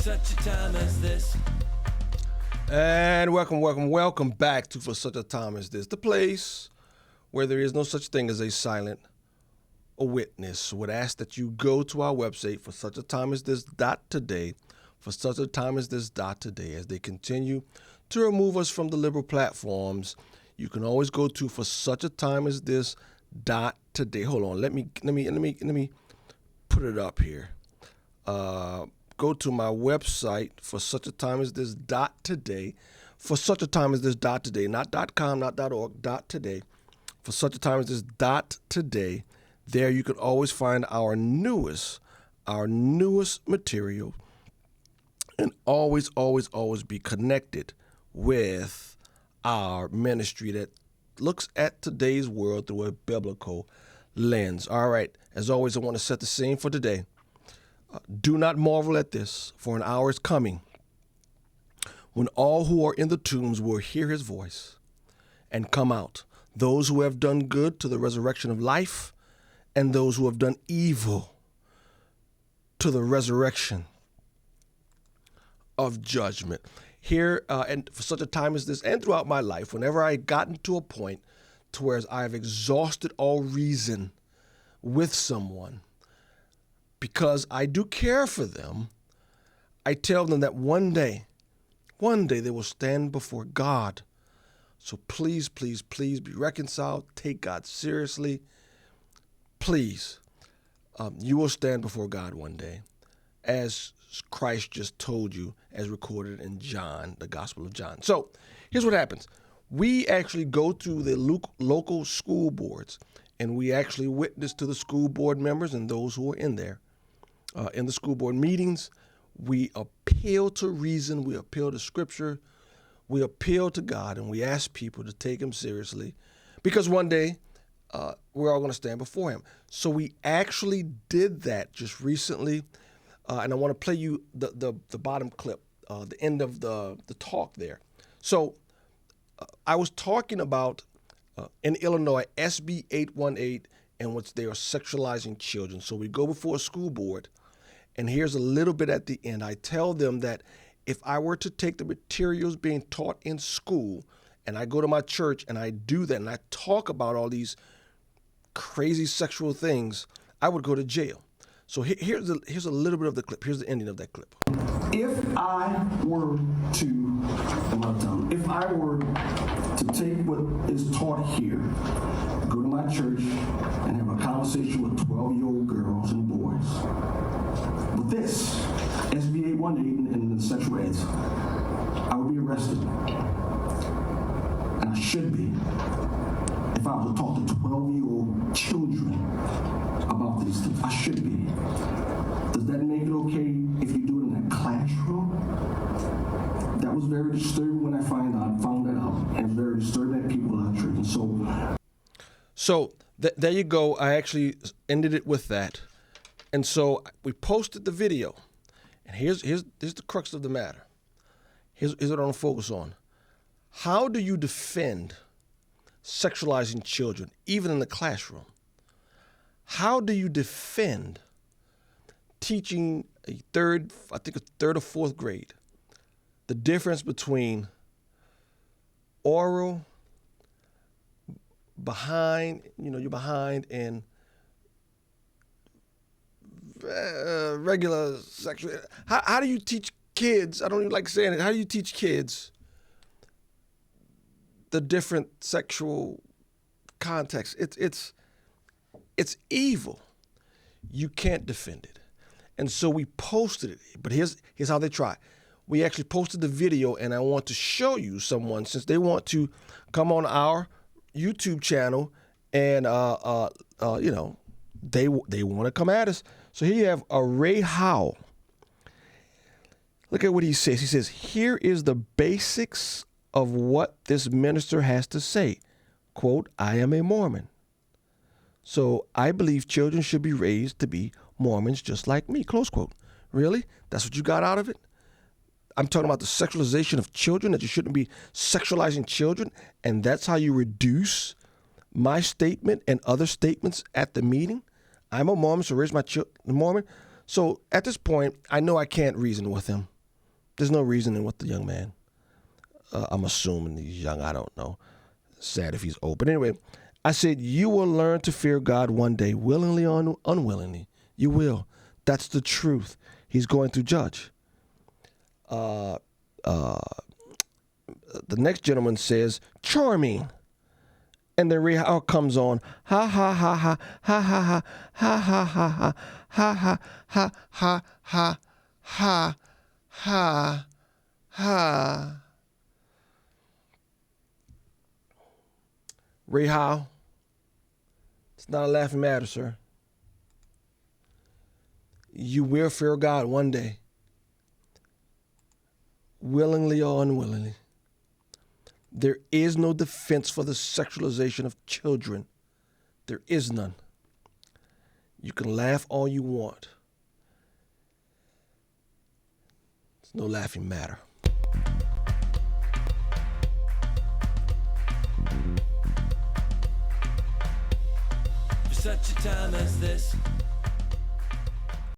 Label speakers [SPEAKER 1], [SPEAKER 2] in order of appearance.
[SPEAKER 1] such a time as this.
[SPEAKER 2] And welcome back to For Such a Time as This, the place where there is no such thing as a silent witness. Would ask that you go to our website, for such a time as this .today, for such a time as this .today. As they continue to remove us from the liberal platforms, you can always go to for such a time as this .today. Hold on, let me put it up here. Go to my website, for such a time as this .today, for such a time as this .today, not .com, not .org, .today, for such a time as this .today. There you can always find our newest material, and always be connected with our ministry that looks at today's world through a biblical lens. All right, as always, I want to set the scene for today. Do not marvel at this, for an hour is coming when all who are in the tombs will hear his voice and come out, those who have done good to the resurrection of life, and those who have done evil to the resurrection of judgment. Here, and for such a time as this, and throughout my life, whenever I gotten to a point to where I have exhausted all reason with someone, because I do care for them, I tell them that one day they will stand before God. So please be reconciled. Take God seriously. Please, you will stand before God one day, as Christ just told you, as recorded in John, the Gospel of John. So here's what happens. We actually go to the local school boards, and we actually witness to the school board members and those who are in there. In the school board meetings, we appeal to reason, we appeal to Scripture, we appeal to God, and we ask people to take him seriously, because one day we're all going to stand before him. So we actually did that just recently, and I want to play you the bottom clip, the end of the talk there. So I was talking about, in Illinois, SB 818, in which they are sexualizing children. So we go before a school board, and here's a little bit at the end. I tell them that if I were to take the materials being taught in school, and I go to my church and I do that, and I talk about all these crazy sexual things, I would go to jail. So here's a little bit of the clip. Here's the ending of that clip.
[SPEAKER 3] If I were to take what is taught here, go to my church and have a conversation with 12-year-old girls and boys, with this, SB 818 and the sexual eds, I would be arrested. And I should be, if I was to talk to 12-year-old children about these things. I should be. Does that make it okay if you do it in a classroom? That was very disturbing when I found that out. And it was very disturbing that people in our church. And
[SPEAKER 2] so there you go. I actually ended it with that. And so we posted the video. And here's the crux of the matter. Here's what I want to focus on. How do you defend sexualizing children, even in the classroom? How do you defend teaching a third or fourth grade, the difference between oral, you're behind, and regular sexual? How do you teach kids? I don't even like saying it. How do you teach kids the different sexual contexts? It's evil. You can't defend it. And so we posted it. But here's how they try. We actually posted the video, and I want to show you someone, since they want to come on our YouTube channel, and they want to come at us. So here you have Ray Howell. Look at what he says. He says, here is the basics of what this minister has to say. Quote, I am a Mormon. So I believe children should be raised to be Mormons just like me, close quote. Really? That's what you got out of it? I'm talking about the sexualization of children, that you shouldn't be sexualizing children, and that's how you reduce my statement and other statements at the meeting? I'm a Mormon, so raise my children Mormon. So at this point, I know I can't reason with him. There's no reason in what the young man, I'm assuming he's young, I don't know. Sad if he's old. But anyway, I said, you will learn to fear God one day, willingly or unwillingly. You will. That's the truth. He's going to judge. The next gentleman says, charming. And then Rahal comes on, ha ha ha ha ha ha ha ha ha ha ha ha ha ha ha ha ha. Rahal, it's not a laughing matter, sir. You will fear God one day, willingly or unwillingly. There is no defense for the sexualization of children. There is none. You can laugh all you want. It's no laughing matter.
[SPEAKER 1] For such a time as this,